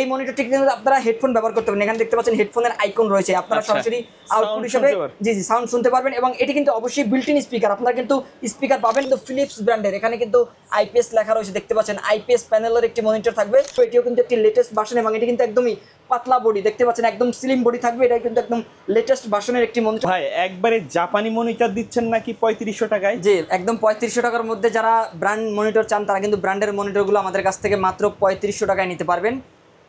এই মনিটরটি কিন্তু আপনারা হেডফোন ব্যবহার করতে পারেন। এখানে দেখতে পাচ্ছেন হেডফোনের আইকন রয়েছে, আপনারা সরাসরি আউটপুট হিসেবে জি সাউন্ড শুনতে পারবেন। এবং এটি কিন্তু অবশ্যই বিল্ট ইন স্পিকার, আপনারা কিন্তু স্পিকার পাবেন কিন্তু ফিলিপস ব্র্যান্ডের। এখানে কিন্তু আইপিএস লেখা রয়েছে, দেখতে পাচ্ছেন আইপিএস প্যানেলের একটি মনিটর থাকবে। তো এটিও কিন্তু একটি লেটেস্ট ভার্সন এবং এটি কিন্তু একদমই পাতলা বডি, দেখতে পাচ্ছেন একদম স্লিম বডি থাকবে। এটা কিন্তু একদম লেটেস্ট ভার্সনের একটি মনিটর। ভাই একবারে জাপানি মনিটর দিচ্ছেন নাকি 3500 টাকায়? জি একদম 3500 টাকার মধ্যে যারা ব্র্যান্ড মনিটর চান তারা কিন্তু ব্র্যান্ডের মনিটরগুলো আমাদের কাছ থেকে মাত্র 3500 টাকায় নিতে পারবেন।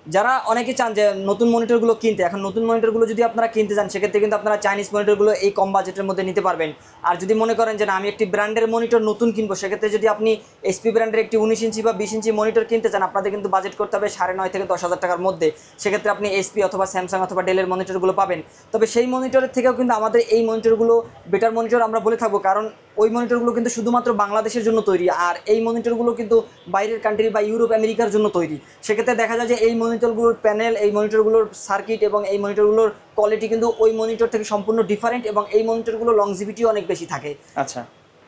যারা অনেকে চান যে নতুন মনিটরগুলো কিনতে, এখন নতুন মনিটরগুলো যদি আপনারা কিনতে চান সেক্ষেত্রে কিন্তু আপনারা চাইনিজ মনিটরগুলো এই কম বাজেটের মধ্যে নিতে পারবেন। আর যদি মনে করেন যে না আমি একটি ব্র্যান্ডের মনিটর নতুন কিনবো, সেক্ষেত্রে যদি আপনি এসপি ব্র্যান্ডের একটি 19 ইঞ্চি বা 20 ইঞ্চি মনিটর কিনতে চান, আপনাদের কিন্তু বাজেট করতে হবে 9.5 থেকে 10,000 টাকার মধ্যে। সেক্ষেত্রে আপনি এসপি অথবা স্যামসাং অথবা ডেলের মনিটরগুলো পাবেন। তবে সেই মনিটরের থেকেও কিন্তু আমাদের এই মনিটরগুলো বেটার মনিটর আমরা বলে থাকবো, কারণ ওই মনিটরগুলো কিন্তু শুধুমাত্র বাংলাদেশের জন্য তৈরি, আর এই মনিটরগুলো কিন্তু বাইরের কান্ট্রি বা ইউরোপ আমেরিকার জন্য তৈরি। সেক্ষেত্রে দেখা যায় যে এই মনিটরগুলোর প্যানেল, এই মনিটরগুলোর সার্কিট এবং এই মনিটরগুলোর কোয়ালিটি কিন্তু ওই মনিটর থেকে সম্পূর্ণ ডিফারেন্ট এবং এই মনিটরগুলোর লংজিভিটিও অনেক বেশি থাকে। আচ্ছা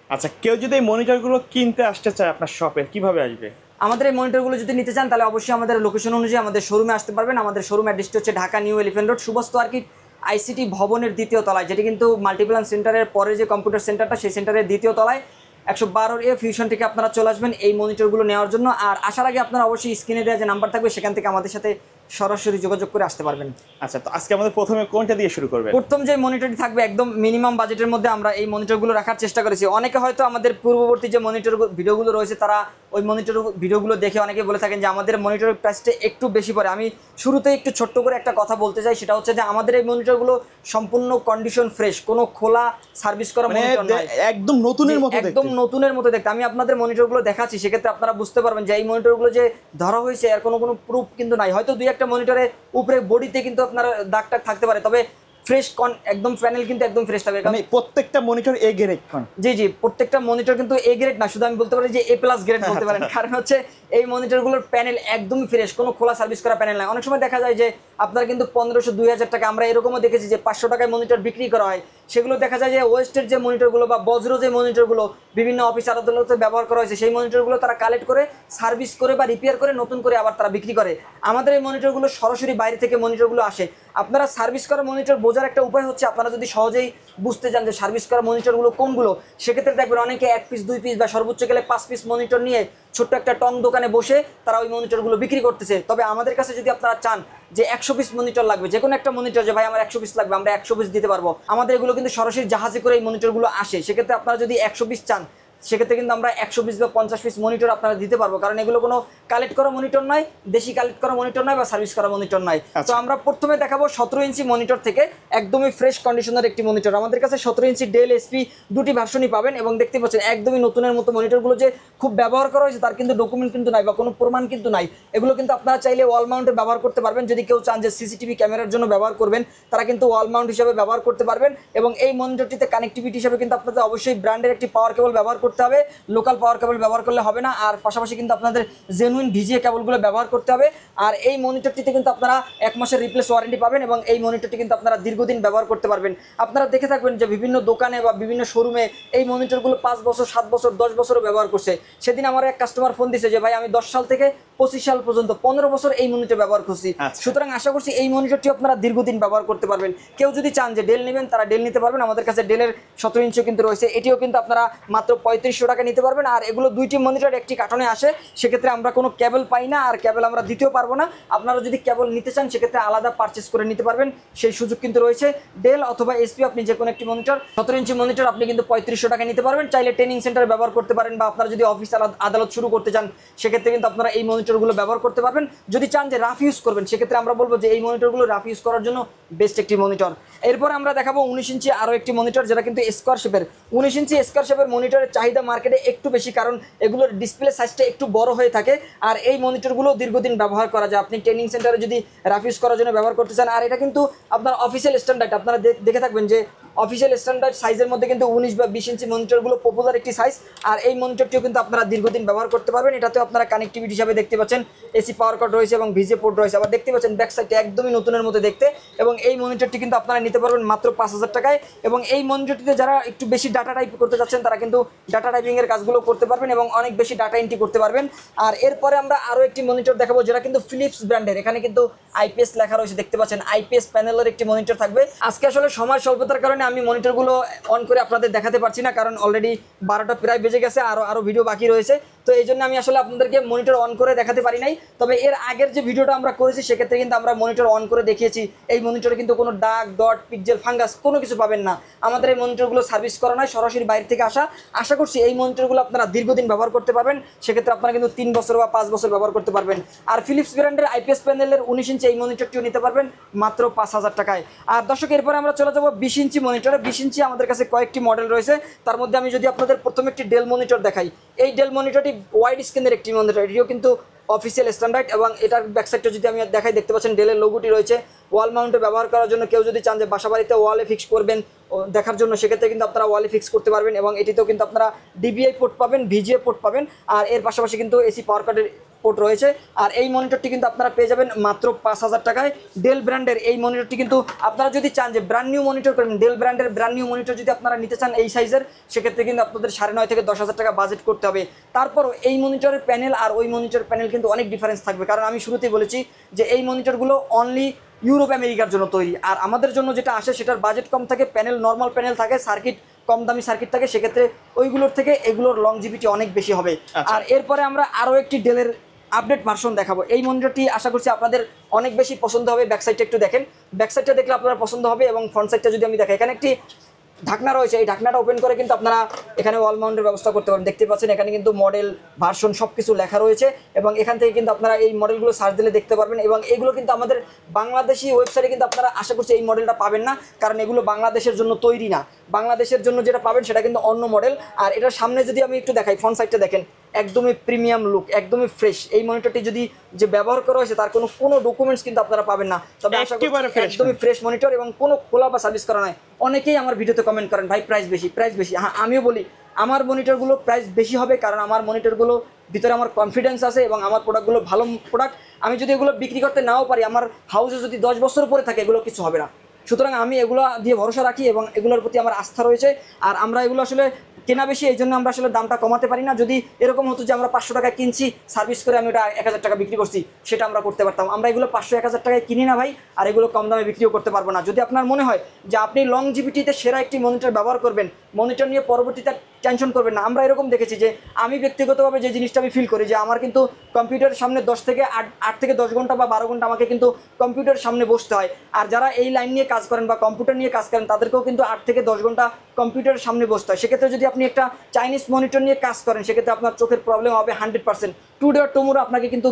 আচ্ছা, কেউ যদি এই মনিটরগুলো কিনতে আসতে চায় আপনার শপে, কিভাবে আসবে? আমাদের এই মনিটরগুলো যদি নিতে চান তাহলে অবশ্যই আমাদের লোকেশন অনুযায়ী আমাদের শোরুমে আসতে পারবেন। আমাদের শোরুম অ্যাড্রেসটি হচ্ছে Dhaka new elephant road, সুবস্ত আর্কিট ICT ভবনের 2য় তলায়, যেটি কিন্তু মাল্টিপ্লান সেন্টারের পরে যে কম্পিউটার সেন্টারটা, সেই সেন্টারের 2য় তলায় 112 ফিউশন থেকে আপনারা চলে আসবেন এই মনিটরগুলো নেওয়ার জন্য। আর আসার আগে আপনারা অবশ্যই স্ক্রিনে দেওয়া যে নাম্বার থাকবে সেখান থেকে আমাদের সাথে সরাসরি যোগাযোগ করে আসতে পারবেন। আচ্ছা, তো আজকে আমাদের প্রথমে কোনটা দিয়ে শুরু করবেন? প্রথম যে মনিটরটি থাকবে একদম মিনিমাম বাজেটের মধ্যে আমরা এই মনিটরগুলো রাখার চেষ্টা করেছি। অনেকে হয়তো আমাদের পূর্ববর্তী যে মনিটর ভিডিওগুলো রয়েছে তারা ওই মনিটর ভিডিওগুলো দেখে অনেকে বলে থাকেন যে আমাদের মনিটরের প্রাইসটা একটু বেশি পড়ে। আমি শুরুতে একটু ছোট্ট করে একটা কথা বলতে চাই, সেটা হচ্ছে যে আমাদের এই মনিটরগুলো সম্পূর্ণ কন্ডিশন ফ্রেশ, কোনো খোলা সার্ভিস করা মনিটর নয়, একদম নতুনের মতো, একদম নতুনের মতো দেখতে। আমি আপনাদের মনিটরগুলো দেখাচ্ছি, সেক্ষেত্রে আপনারা বুঝতে পারবেন যে এই মনিটরগুলো যে ধরা হয়েছে এর কোনো প্রুফ কিন্তু নাই। হয়তো দুই একটা মনিটরে উপরে বডিতে কিন্তু আপনার দাগ টাগ থাকতে পারে, তবে ফ্রেশ একদম প্যানেল কিন্তু একদম ফ্রেশ থাকবে। মানে প্রত্যেকটা মনিটর এ গ্রেড? জি জি, প্রত্যেকটা মনিটর কিন্তু এ গ্রেড না, শুধু আমি বলতে পারি যে এ প্লাস গ্রেড বলতে পারেন। কারণ হচ্ছে এই মনিটরগুলোর প্যানেল একদমই ফ্রেশ, কোনো খোলা সার্ভিস করা প্যানেল নাই। অনেক সময় দেখা যায় যে আপনার কিন্তু 1500-2000 টাকা, আমরা এরকমও দেখেছি যে 500 টাকায় মনিটর বিক্রি করা হয়। সেগুলো দেখা যায় যে ওয়েস্টের যে মনিটরগুলো বা বজ্র যে মনিটরগুলো বিভিন্ন অফিস আদালতে ব্যবহার করা হয়েছে, সেই মনিটরগুলো তারা কালেক্ট করে সার্ভিস করে বা রিপেয়ার করে নতুন করে আবার তারা বিক্রি করে। আমাদের এই মনিটরগুলো সরাসরি বাইরে থেকে মনিটরগুলো আসে। আপনারা সার্ভিস করা মনিটর বোঝার একটা উপায় হচ্ছে আপনারা যদি সহজেই বুঝতে চান যে সার্ভিস করা মনিটরগুলো কোনগুলো, সেক্ষেত্রে দেখবেন অনেকে 1 পিস 2 পিস বা সর্বোচ্চ গেলে 5 পিস মনিটর নিয়ে ছোট্ট একটা টং দোকানে বসে তারা ওই মনিটরগুলো বিক্রি করতেছে। তবে আমাদের কাছে যদি আপনারা চান যে 100 পিস মনিটর লাগবে, যে কোনো একটা মনিটর, যে ভাই আমার 100 পিস লাগবে, আমরা 100 পিস দিতে পারবো। আমাদের এগুলো কিন্তু সরাসরি জাহাজে করে এই মনিটরগুলো আসে। সেক্ষেত্রে আপনারা যদি 100 পিস চান সেক্ষেত্রে কিন্তু আমরা 100 পিস বা 50 পিস মনিটর আপনারা দিতে পারবো, কারণ এগুলো কোনো কালেক্ট করা মনিটর নয়, দেশি কালেক্ট করা মনিটর নয় বা সার্ভিস করা মনিটর নয়। তো আমরা প্রথমে দেখাবো 17 ইঞ্চি মনিটর থেকে একদমই ফ্রেশ কন্ডিশনের একটি মনিটর। আমাদের কাছে 17 ইঞ্চি ডেল এসপি দুটি ভার্সনই পাবেন এবং দেখতে পাচ্ছেন একদমই নতুনের মতো মনিটরগুলো যে খুব ব্যবহার করা হয়েছে তার কিন্তু ডকুমেন্ট কিন্তু নাই বা কোনো প্রমাণ কিন্তু নাই। এগুলো কিন্তু আপনারা চাইলে ওয়াল মাউন্টে ব্যবহার করতে পারবেন। যদি কেউ চান যে সিসিটিভি ক্যামেরার জন্য ব্যবহার করবেন, তারা কিন্তু ওয়াল মাউন্ট হিসাবে ব্যবহার করতে পারবেন। এবং এই মনিটরটিতে কানেক্টিভিটি হিসাবে কিন্তু আপনাদের অবশ্যই ব্র্যান্ডের একটি পাওয়ার কেবল ব্যবহার করতে হবে, লোকাল পাওয়ার কেবল ব্যবহার করলে হবে না। আর পাশাপাশি কিন্তু আপনাদের জেনুইন ভিজিএ কেবলগুলো ব্যবহার করতে হবে। আর এই মনিটরটিতে কিন্তু আপনারা 1 মাসের রিপ্লেস ওয়ারেন্টি পাবেন এবং এই মনিটরটি কিন্তু আপনারা দীর্ঘদিন ব্যবহার করতে পারবেন। আপনারা দেখে থাকবেন যে বিভিন্ন দোকানে বা বিভিন্ন শোরুমে এই মনিটরগুলো 5 বছর 7 বছর 10 বছরও ব্যবহার করছে। সেদিন আমার এক কাস্টমার ফোন দিয়েছে যে ভাই আমি 10 সাল থেকে 25 সাল পর্যন্ত 15 বছর এই মনিটর ব্যবহার করছি। সুতরাং আশা করছি এই মনিটরটি আপনারা দীর্ঘদিন ব্যবহার করতে পারবেন। কেউ যদি চান যে ডেল নেবেন তারা ডেল নিতে পারবেন। আমাদের কাছে ডেলের 17 ইঞ্চিও কিন্তু রয়েছে, এটিও কিন্তু আপনারা মাত্র 3500 টাকা নিতে পারবেন। আর এগুলো দুইটি মনিটর একটি কার্টনে আসে, সেক্ষেত্রে আমরা কোনো কেবল পাই না আর কেবল আমরা দিতেও পারবো না। আপনারা যদি কেবল নিতে চান সেক্ষেত্রে আলাদা পারচেস করে নিতে পারবেন, সেই সুযোগ কিন্তু রয়েছে। ডেল অথবা এসপি আপনি যে কোনো একটি মনিটর 17 ইঞ্চি মনিটর আপনি কিন্তু 3500 টাকা নিতে পারবেন। চাইলে ট্রেনিং সেন্টারে ব্যবহার করতে পারেন বা আপনারা যদি অফিস আদালত শুরু করতে চান সেক্ষেত্রে কিন্তু আপনারা এই মনিটরগুলো ব্যবহার করতে পারবেন। যদি চান যে রাফ ইউজ করবেন সেক্ষেত্রে আমরা বলবো যে এই মনিটরগুলো রাফ ইউজ করার জন্য বেস্ট একটি মনিটর। এরপর আমরা দেখাবো 19 ইঞ্চি আরও একটি মনিটর, যেটা কিন্তু স্কোয়ার শেপের। 19 ইঞ্চি স্কোয়ার শেপের মনিটরের চাহিদা মার্কেটে একটু বেশি, কারণ এগুলোর ডিসপ্লে সাইজটা একটু বড় হয়ে থাকে। আর এই মনিটরগুলো দীর্ঘদিন ব্যবহার করা যায়, আপনি ট্রেনিং সেন্টারে যদি রাফ ইউজ করার জন্য ব্যবহার করতে চান। আর এটা কিন্তু আপনার অফিসিয়াল স্ট্যান্ডার্ড, আপনারা দেখে থাকবেন যে অফিসিয়াল স্ট্যান্ডার্ড সাইজের মধ্যে কিন্তু 19 বা 20 ইঞ্চি মনিটরগুলো পপুলার একটি সাইজ। আর এই মনিটরটিও কিন্তু আপনারা দীর্ঘদিন ব্যবহার করতে পারবেন। এটাতেও আপনারা কানেক্টিভিটি হিসাবে দেখতে পাচ্ছেন এসি পাওয়ার কার্ড রয়েছে এবং ভিজে পোর্ট রয়েছে। আবার দেখতে পাচ্ছেন ব্যাক সাইডটা একদমই নতুনের মতো দেখতে। এবং এই মনিটরটি কিন্তু আপনারা নিতে পারবেন মাত্র 5000 টাকায়। এবং এই মনিটরটিতে যারা একটু বেশি ডাটা টাইপ করতে যাচ্ছেন তারা কিন্তু ডাটা টাইপিংয়ের কাজগুলো করতে পারবেন এবং অনেক বেশি ডাটা এন্ট্রি করতে পারবেন। আর এরপরে আমরা আরও একটি মনিটর দেখাবো যেটা কিন্তু ফিলিপস ব্র্যান্ডের। এখানে কিন্তু আইপিএস লেখা রয়েছে, দেখতে পাচ্ছেন আইপিএস প্যানেলের একটি মনিটর থাকবে। আজকে আসলে সময় স্বল্পতার কারণে আমি মনিটরগুলো অন করে আপনাদের দেখাতে পারছি না, কারণ অলরেডি 12টা প্রায় বেজে গেছে, আরও ভিডিও বাকি রয়েছে। তো এই জন্য আমি আসলে আপনাদেরকে মনিটর অন করে দেখাতে পারি নাই। তবে এর আগের যে ভিডিওটা আমরা করেছি সেক্ষেত্রে কিন্তু আমরা মনিটর অন করে দেখিয়েছি। এই মনিটরে কিন্তু কোনো দাগ, ডট, পিক্সেল, ফাঙ্গাস কোনো কিছু পাবেন না। আমাদের এই মনিটরগুলো সার্ভিস করা নয়, সরাসরি বাইরে থেকে আসা। আশা করছি এই মনিটরগুলো আপনারা দীর্ঘদিন ব্যবহার করতে পারবেন। সেক্ষেত্রে আপনারা কিন্তু 3 বছর বা 5 বছর ব্যবহার করতে পারবেন। আর ফিলিপস ব্র্যান্ডের আইপিএস প্যানেলের 19 ইঞ্চি এই মনিটরটিও নিতে পারবেন মাত্র 5000 টাকায়। আর দর্শক এরপরে আমরা চলে যাবো 20 ইঞ্চি মনিটরে। 20 ইঞ্চি আমাদের কাছে কয়েকটি মডেল রয়েছে। তার মধ্যে আমি যদি আপনাদের প্রথমে একটি ডেল মনিটর দেখাই, এই ডেল মনিটরটি ওয়াইড স্ক্রিনের একটি মনিটর। এটিও কিন্তু অফিসিয়াল স্ট্যান্ডার্ড এবং এটার ব্যাকসাইডটা যদি আমি দেখাই, দেখতে পাচ্ছেন ডেলের লোগোটি রয়েছে। ওয়াল মাউন্টে ব্যবহার করার জন্য কেউ যদি চান যে বাসা বাড়িতে ওয়ালে ফিক্স করবেন দেখার জন্য, সেক্ষেত্রে কিন্তু আপনারা ওয়ালে ফিক্স করতে পারবেন। এবং এটিতেও কিন্তু আপনারা ডিবিআই পোর্ট পাবেন, ভিজিএ পোর্ট পাবেন। আর এর পাশাপাশি কিন্তু এসি পাওয়ার কার্ডের পোর্ট রয়েছে। আর এই মনিটরটি কিন্তু আপনারা পেয়ে যাবেন মাত্র 5000 টাকায়। ডেল ব্র্যান্ডের এই মনিটরটি কিন্তু আপনারা যদি চান যে ব্র্যান্ড নিউ মনিটর করেন, ডেল ব্র্যান্ডের ব্র্যান্ড নিউ মনিটর যদি আপনারা নিতে চান এই সাইজের, সেক্ষেত্রে কিন্তু আপনাদের 9.5 থেকে 10,000 টাকা বাজেট করতে হবে। তারপরও এই মনিটরের প্যানেল আর ওই মনিটরের প্যানেল কিন্তু অনেক ডিফারেন্স থাকবে, কারণ আমি শুরুতেই বলেছি যে এই মনিটরগুলো অনলি ইউরোপ আমেরিকার জন্য তৈরি। আর আমাদের জন্য যেটা আসে সেটার বাজেট কম থাকে, প্যানেল নর্মাল প্যানেল থাকে, সার্কিট কম দামি সার্কিট থাকে। সেক্ষেত্রে ওইগুলোর থেকে এগুলোর লংজিভিটি অনেক বেশি হবে। আর এরপরে আমরা আরও একটি ডেলের আপডেট ভার্সন দেখাবো। এই মনিটরটি আশা করছি আপনাদের অনেক বেশি পছন্দ হবে। ব্যাকসাইডটা একটু দেখেন, ব্যাকসাইডটা দেখলে আপনারা পছন্দ হবে। এবং ফ্রন্ট সাইডটা যদি আমি দেখাই, এখানে একটি ঢাকনা রয়েছে। এই ঢাকনাটা ওপেন করে কিন্তু আপনারা এখানে ওয়াল মাউন্টের ব্যবস্থা করতে পারেন। দেখতে পাচ্ছেন এখানে কিন্তু মডেল, ভার্সন সব কিছু লেখা রয়েছে। এবং এখান থেকে কিন্তু আপনারা এই মডেলগুলো সার্চ দিলে দেখতে পারবেন। এবং এগুলো কিন্তু আমাদের বাংলাদেশি ওয়েবসাইটে কিন্তু আপনারা আশা করছি এই মডেলটা পাবেন না, কারণ এগুলো বাংলাদেশের জন্য তৈরি না। বাংলাদেশের জন্য যেটা পাবেন সেটা কিন্তু অন্য মডেল। আর এটার সামনে যদি আমি একটু দেখাই, ফ্রন্ট সাইডটা দেখেন, একদমই প্রিমিয়াম লুক, একদমই ফ্রেশ। এই মনিটরটি যদি যে ব্যবহার করা হয়েছে তার কোনো ডকুমেন্টস কিন্তু আপনারা পাবেন না। তবে আশা করি একদমই ফ্রেশ মনিটর এবং কোনো খোলা বা সার্ভিস করা নয়। অনেকেই আমার ভিডিওতে কমেন্ট করেন ভাই প্রাইস বেশি, প্রাইস বেশি। হ্যাঁ, আমিও বলি আমার মনিটরগুলো প্রাইস বেশি হবে, কারণ আমার মনিটরগুলো ভিতরে আমার কনফিডেন্স আছে এবং আমার প্রোডাক্টগুলো ভালো প্রোডাক্ট। আমি যদি এগুলো বিক্রি করতে নাও পারি, আমার হাউসে যদি 10 বছর পরে থাকে, এগুলো কিছু হবে না। সুতরাং আমি এগুলো দিয়ে ভরসা রাখি এবং এগুলোর প্রতি আমার আস্থা রয়েছে। আর আমরা এগুলো আসলে কেনা বেশি, এই জন্য আমরা আসলে দামটা কমাতে পারি না। যদি এরকম হতো যে আমরা 500 টাকায় কিনছি, সার্ভিস করে আমি ওটা 1000 টাকা বিক্রি করছি, সেটা আমরা করতে পারতাম। আমরা এগুলো 500-1000 টাকায় কিনি না ভাই, আর এগুলো কম দামে বিক্রিও করতে পারবো না। যদি আপনার মনে হয় যে আপনি লংজিভিটিতে সেরা একটি মনিটর ব্যবহার করবেন, মনিটর নিয়ে পরবর্তীতে টেনশন করবেন না। আমরা এরকম দেখেছি যে আমি ব্যক্তিগতভাবে যে জিনিসটা আমি ফিল করি যে আমার কিন্তু কম্পিউটারের সামনে 8 থেকে 10 ঘন্টা বা 12 ঘন্টা আমাকে কিন্তু কম্পিউটারের সামনে বসতে হয়। আর যারা এই লাইন নিয়ে কাজ করেন বা কম্পিউটার নিয়ে কাজ করেন, তাদেরকেও কিন্তু 8 থেকে 10 ঘন্টা কম্পিউটারের সামনে বসতে হয়। সেক্ষেত্রে যদি আপনি একটা চাইনিজ মনিটর নিয়ে কাজ করেন, সেক্ষেত্রে আপনার চোখের প্রবলেম হবে 100%। টুডে or টুমোরো আপনাকে কিন্তু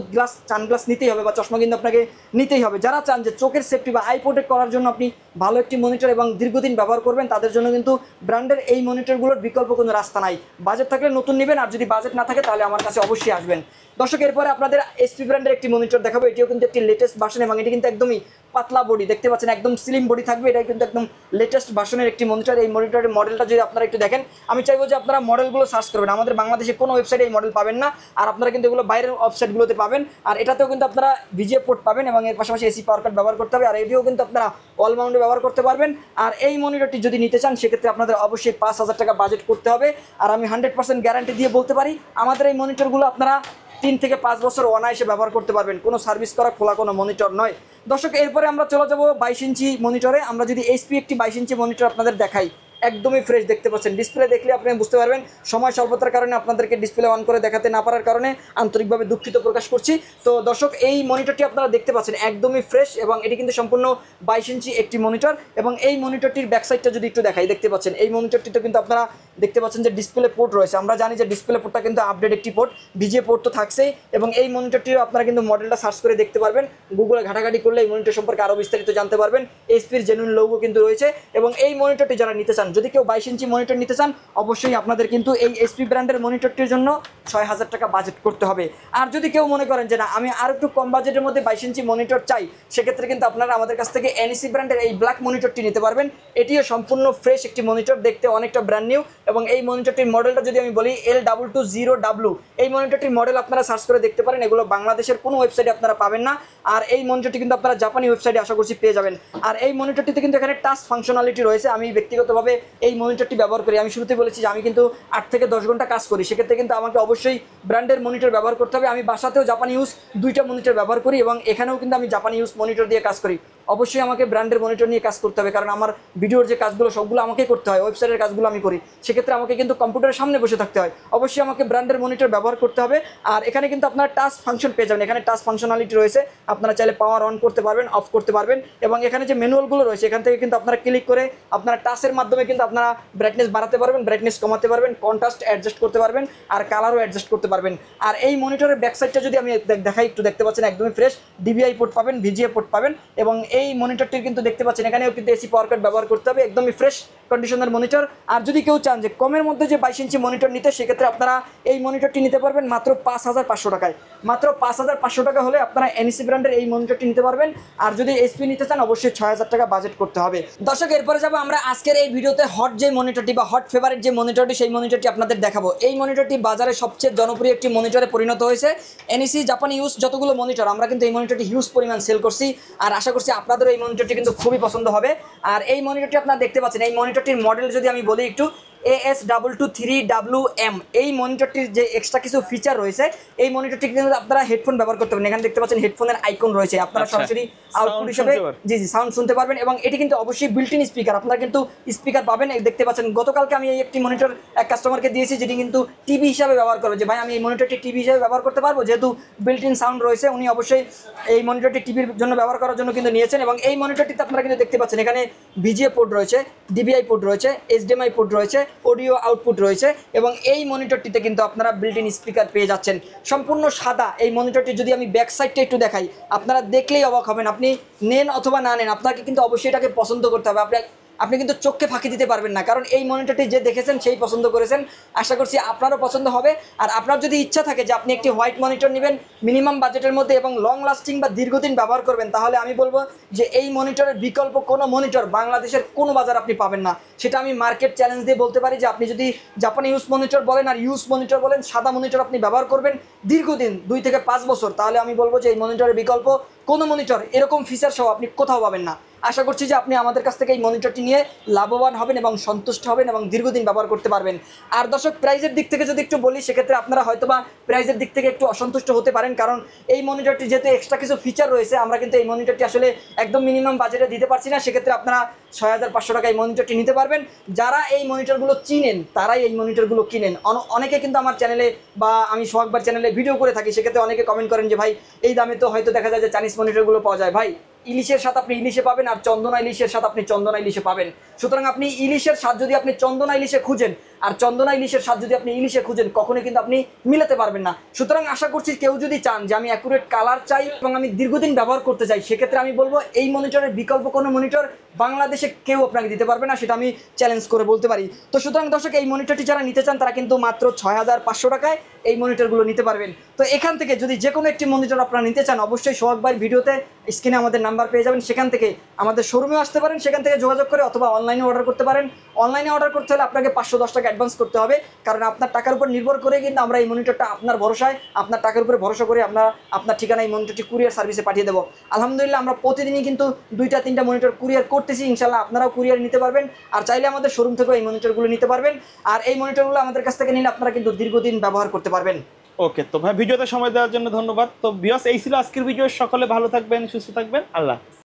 সানগ্লাস নিতেই হবে বা চশমা কিন্তু আপনাকে নিতেই হবে। যারা চান যে চোখের সেফটি বা আই প্রোটেক্ট করার জন্য আপনি ভালো একটি মনিটর এবং দীর্ঘদিন ব্যবহার করবেন, তাদের জন্য কিন্তু ব্র্যান্ডের এই মনিটরগুলোর বিকল্প কোনো রাস্তা নাই। বাজেট থাকলে নতুন নেবেন, আর যদি বাজেট না থাকে তাহলে আমার কাছে অবশ্যই আসবেন। দর্শক এরপরে আপনাদের এসপি ব্র্যান্ডের একটি মনিটর দেখাবো। এটিও কিন্তু একটি লেটেস্ট ভার্সন এবং এটি কিন্তু একদমই পাতলা বডি, দেখতে পাচ্ছেন একদম স্লিম বডি থাকবে। এটা কিন্তু একদম লেটেস্ট ভার্সনের একটি মনিটর। এই মনিটরের মডেলটা যদি আপনারা একটু দেখেন, আমি চাইবো যে আপনারা মডেলগুলো সার্চ করবেন। আমাদের বাংলাদেশে কোনো ওয়েবসাইটে এই মডেল পাবেন না, আর আপনারা কিন্তু এগুলো বাইরের ওয়েবসাইটগুলোতে পাবেন। আর এটাতেও কিন্তু আপনারা ভিজিএ পোর্ট পাবেন এবং এর পাশাপাশি এসি পাওয়ার কার্ড ব্যবহার করতে হবে। আর এটিও কিন্তু আপনারা অল মাউন্টে ব্যবহার করতে পারবেন। আর এই মনিটরটি যদি নিতে চান, সেক্ষেত্রে আপনাদের অবশ্যই 5000 টাকা বাজেট করতে হবে। আর আমি 100% গ্যারান্টি দিয়ে বলতে পারি, আমাদের এই মনিটরগুলো আপনারা 3 থেকে 5 বছর অনায়াসে ব্যবহার করতে পারবেন। কোনো সার্ভিস করা খোলা কোনো মনিটর নয়। দর্শক এরপরে আমরা চলে যাব 22 ইঞ্চি মনিটরে। আমরা যদি এইচপি একটি 22 ইঞ্চি মনিটর আপনাদের দেখাই, একদমই ফ্রেশ, দেখতে পাচ্ছেন ডিসপ্লে দেখলে আপনি বুঝতে পারবেন। সময় স্বল্পতার কারণে আপনাদেরকে ডিসপ্লে অন করে দেখাতে না পারার কারণে আন্তরিকভাবে দুঃখিত প্রকাশ করছি। তো দর্শক এই মনিটরটি আপনারা দেখতে পাচ্ছেন একদমই ফ্রেশ এবং এটি কিন্তু সম্পূর্ণ 22 ইঞ্চি একটি মনিটর। এবং এই মনিটরটির ব্যাকসাইডটা যদি একটু দেখাই, দেখতে পাচ্ছেন এই মনিটরটিতে কিন্তু আপনারা দেখতে পাচ্ছেন যে ডিসপ্লে পোর্ট রয়েছে। আমরা জানি যে ডিসপ্লে পোর্টটা কিন্তু আপডেট একটি পোর্ট, ভিজিএ পোর্ট তো থাকছেই। এবং এই মনিটরটিও আপনারা কিন্তু মডেলটা সার্চ করে দেখতে পারবেন, গুগলে ঘাটাঘাটি করলে এই মনিটর সম্পর্কে আরও বিস্তারিত জানতে পারবেন। এইচপির জেনুইন লোগো কিন্তু রয়েছে। এবং এই মনিটরটি যারা নিতে চান যদি কেউ 22 ইঞ্চি মনিটর নিতে চান অবশ্যই আপনাদের কিন্তু এই এইচপি ব্র্যান্ডের মনিটরটির জন্য 6000 টাকা বাজেট করতে হবে। আর যদি কেউ মনে করেন যে না আমি আর একটু কম বাজেটের মধ্যে 22 ইঞ্চি মনিটর চাই, সেক্ষেত্রে কিন্তু আপনারা আমাদের কাছ থেকে এনইসি ব্র্যান্ডের এই ব্ল্যাক মনিটরটি নিতে পারবেন। এটিও সম্পূর্ণ ফ্রেশ একটি মনিটর, দেখতে অনেকটা ব্র্যান্ড নিউ। এবং এই মনিটরটির মডেলটা যদি আমি বলি L220W, এই মনিটরটির মডেল আপনারা সার্চ করে দেখতে পারেন। এগুলো বাংলাদেশের কোনো ওয়েবসাইটে আপনারা পাবেন না। আর এই মনিটরটি কিন্তু আপনারা জাপানি ওয়েবসাইটে আশা করছি পেয়ে যাবেন। আর এই মনিটরটিতে কিন্তু এখানে টাচ ফাংশনালিটি রয়েছে। আমি ব্যক্তিগতভাবে এই মনিটরটি ব্যবহার করি। আমি শুরুতে বলেছি যে আমি কিন্তু 8 থেকে 10 ঘন্টা কাজ করি, সেক্ষেত্রে কিন্তু আমাকে অবশ্যই ব্র্যান্ডের মনিটর ব্যবহার করতে হবে। আমি বাসাতেও জাপানি ইউজ 2টা মনিটর ব্যবহার করি এবং এখানেও কিন্তু আমি জাপানি ইউজ মনিটর দিয়ে কাজ করি। অবশ্যই আমাকে ব্র্যান্ডের মনিটর নিয়ে কাজ করতে হবে, কারণ আমার ভিডিওর যে কাজগুলো সবগুলো আমাকেই করতে হয়, ওয়েবসাইটের কাজগুলো আমি করি, সেক্ষেত্রে আমাকে কিন্তু কম্পিউটারের সামনে বসে থাকতে হয়। অবশ্যই আমাকে ব্র্যান্ডের মনিটর ব্যবহার করতে হবে। আর এখানে কিন্তু আপনারা টাচ ফাংশন পেয়ে যাবেন। এখানে টাচ ফাংশনালিটি রয়েছে, আপনারা চাইলে পাওয়ার অন করতে পারবেন, অফ করতে পারবেন। এবং এখানে যে ম্যানুয়ালগুলো রয়েছে এখান থেকে কিন্তু আপনারা ক্লিক করে আপনারা টাচের মাধ্যমে কিন্তু আপনারা ব্রাইটনেস বাড়াতে পারবেন, ব্রাইটনেস কমাতে পারবেন, কন্ট্রাস্ট অ্যাডজাস্ট করতে পারবেন, আর কালারও অ্যাডজাস্ট করতে পারবেন। আর এই মনিটরের ব্যাকসাইডটা যদি আমি দেখাই, একটু দেখতে পাচ্ছেন একদমই ফ্রেশ, ডিবিআই পোর্ট পাবেন, ভিজিএ পোর্ট পাবেন। এবং এই মনিটরটির কিন্তু দেখতে পাচ্ছেন এখানেও কিন্তু এসি পাওয়ার কাট ব্যবহার করতে হবে, একদমই ফ্রেশ কন্ডিশনের মনিটর। আর যদি কেউ চান যে কমের মধ্যে যে 22 ইঞ্চি মনিটর নিতে, সেক্ষেত্রে আপনারা এই মনিটরটি নিতে পারবেন মাত্র 5500 টাকায়। মাত্র 5500 টাকা হলে আপনারা এনইসি ব্র্যান্ডের এই মনিটরটি নিতে পারবেন। আর যদি এইচপি নিতে চান অবশ্যই 6000 টাকা বাজেট করতে হবে। দর্শক, এরপরে যাবো আমরা আজকের এই ভিডিওতে হট যে মনিটরটি বা হট ফেভারিট যে মনিটরটি, সেই মনিটরটি আপনাদের দেখাবো। এই মনিটরটি বাজারে সবচেয়ে জনপ্রিয় একটি মনিটরে পরিণত হয়েছে। এনইসি জাপানি ইউজ যতগুলো মনিটর, আমরা কিন্তু এই মনিটরটি হিউজ পরিমাণ সেল করছি। আর আশা করছি আপনাদেরও এই মনিটরটি কিন্তু খুবই পছন্দ হবে। আর এই মনিটরটি আপনারা দেখতে পাচ্ছেন, এই মনিটরটির মডেল যদি আমি বলি একটু, AS223WM। এই মনিটরটির যে এক্সট্রা কিছু ফিচার রয়েছে, এই মনিটরটি কিন্তু আপনারা হেডফোন ব্যবহার করতে পারেন। এখানে দেখতে পাচ্ছেন হেডফোনের আইকন রয়েছে, আপনারা সরাসরি আউটপুট হিসেবে সাউন্ড শুনতে পারবেন। এবং এটি কিন্তু অবশ্যই বিল্ট ইন স্পিকার, আপনারা কিন্তু স্পিকার পাবেন। দেখতে পাচ্ছেন গতকালকে আমি এই একটি মনিটর এক কাস্টমারকে দিয়েছি, যেটি কিন্তু টিভি হিসাবে ব্যবহার করবে, যে ভাই আমি এই মনিটরটি টিভি হিসাবে ব্যবহার করতে পারবো, যেহেতু বিল্ট ইন সাউন্ড রয়েছে। উনি অবশ্যই এই মনিটরটি টিভির জন্য ব্যবহার করার জন্য কিন্তু নিয়েছেন। এবং এই মনিটরটিতে আপনারা কিন্তু দেখতে পাচ্ছেন এখানে ভিজিএ পোর্ট রয়েছে, ডিবিআই পোর্ট রয়েছে, এইচডিএমআই পোর্ট রয়েছে, অডিও আউটপুট রয়েছে। এবং এই মনিটরটিতে কিন্তু আপনারা বিল্ট ইন স্পিকার পেয়ে যাচ্ছেন। সম্পূর্ণ সাদা এই মনিটরটি, যদি আমি ব্যাক সাইডটা একটু দেখাই, আপনারা দেখলেই অবাক হবেন। আপনি নেন অথবা না নেন, আপনাকে কিন্তু অবশ্যই এটাকে পছন্দ করতে হবে। আপনি কিন্তু চোখকে ফাঁকি দিতে পারবেন না, কারণ এই মনিটরটি যে দেখেছেন সেই পছন্দ করেছেন। আশা করছি আপনারও পছন্দ হবে। আর আপনার যদি ইচ্ছা থাকে যে আপনি একটি হোয়াইট মনিটর নেবেন মিনিমাম বাজেটের মধ্যে এবং লং লাস্টিং বা দীর্ঘদিন ব্যবহার করবেন, তাহলে আমি বলবো যে এই মনিটরের বিকল্প কোনো মনিটর বাংলাদেশের কোনো বাজার আপনি পাবেন না। সেটা আমি মার্কেট চ্যালেঞ্জ দিয়ে বলতে পারি যে আপনি যদি জাপানি ইউজ মনিটর বলেন আর ইউজ মনিটর বলেন, সাদা মনিটর আপনি ব্যবহার করবেন দীর্ঘদিন 2 থেকে 5 বছর, তাহলে আমি বলবো যে এই মনিটরের বিকল্প কোনো মনিটর এরকম ফিচার সহ আপনি কোথাও পাবেন না। আশা করছি যে আপনি আমাদের কাছ থেকে এই মনিটরটি নিয়ে লাভবান হবেন এবং সন্তুষ্ট হবেন এবং দীর্ঘদিন ব্যবহার করতে পারবেন। আর দর্শক, প্রাইজের দিক থেকে যদি একটু বলি, সেক্ষেত্রে আপনারা হয়তোবা প্রাইজের দিক থেকে একটু অসন্তুষ্ট হতে পারেন, কারণ এই মনিটরটি যেহেতু এক্সট্রা কিছু ফিচার রয়েছে, আমরা কিন্তু এই মনিটরটি আসলে একদম মিনিমাম বাজেটে দিতে পারছি না। সেক্ষেত্রে আপনারা 6500 টাকা এই মনিটরটি নিতে পারবেন। যারা এই মনিটরগুলো চিনেন তারাই এই মনিটরগুলো কিনেন। অনেকে কিন্তু আমার চ্যানেলে বা আমি সোহাগবার চ্যানেলে ভিডিও করে থাকি, সেক্ষেত্রে অনেকে কমেন্ট করেন যে ভাই এই দামে তো হয়তো দেখা যায় যে চাইনিজ মনিটরগুলো পাওয়া যায়। ভাই, ইলিশের স্বাদ আপনি ইলিশে পাবেন, আর চন্দনা ইলিশের স্বাদ আপনি চন্দনা ইলিশে পাবেন। সুতরাং আপনি ইলিশের স্বাদ যদি আপনি চন্দনা ইলিশে খুঁজেন আর চন্দনা ইলিশের স্বাদ যদি আপনি ইলিশে খুঁজেন, কখনোই কিন্তু আপনি মিলাতে পারবেন না। সুতরাং আশা করছি কেউ যদি চান যে আমি অ্যাকুরেট কালার চাই এবং আমি দীর্ঘদিন ব্যবহার করতে চাই, সেক্ষেত্রে আমি বলবো এই মনিটরের বিকল্প কোনো মনিটর বাংলাদেশে কেউ আপনাকে দিতে পারবে না, সেটা আমি চ্যালেঞ্জ করে বলতে পারি। তো সুতরাং দর্শক, এই মনিটরটি যারা নিতে চান তারা কিন্তু মাত্র 6500 টাকায় এই মনিটরগুলো নিতে পারবেন। তো এখান থেকে যদি যে কোনো একটি মনিটর আপনারা নিতে চান, অবশ্যই সোহাগ ভাইয়ের ভিডিওতে স্ক্রিনে আমাদের নাম্বার পেয়ে যাবেন, সেখান থেকে আমাদের শোরুমেও আসতে পারেন, সেখান থেকে যোগাযোগ করে, অথবা অনলাইনে অর্ডার করতে পারেন। অনলাইনে অর্ডার করতে হলে আপনাকে 510 টাকা অ্যাডভান্স করতে হবে, কারণ আপনার টাকার উপর নির্ভর করে কিন্তু আমরা এই মনিটরটা আপনার ভরসায়, আপনার টাকার উপরে ভরসা করে আমরা আপনার ঠিকানায় এই মনিটরটি কুরিয়ার সার্ভিসে পাঠিয়ে দেবো। আলহামদুলিল্লাহ, আমরা প্রতিদিনই কিন্তু 2-3টা মনিটর কুরিয়ার করতেছি। ইনশাল্লাহ আপনারাও কুরিয়ার নিতে পারবেন, আর চাইলে আমাদের শোরুম থেকেও এই মনিটরগুলো নিতে পারবেন। আর এই মনিটরগুলো আমাদের কাছ থেকে নিলে আপনারা কিন্তু দীর্ঘদিন ব্যবহার করতে পারবেন। ওকে, তো ভাই ভিডিওতে সময় দেওয়ার জন্য ধন্যবাদ। তো ভিউয়ার্স, এই ছিল আজকের ভিডিও। সকলে ভালো থাকবেন, সুস্থ থাকবেন, আল্লাহ।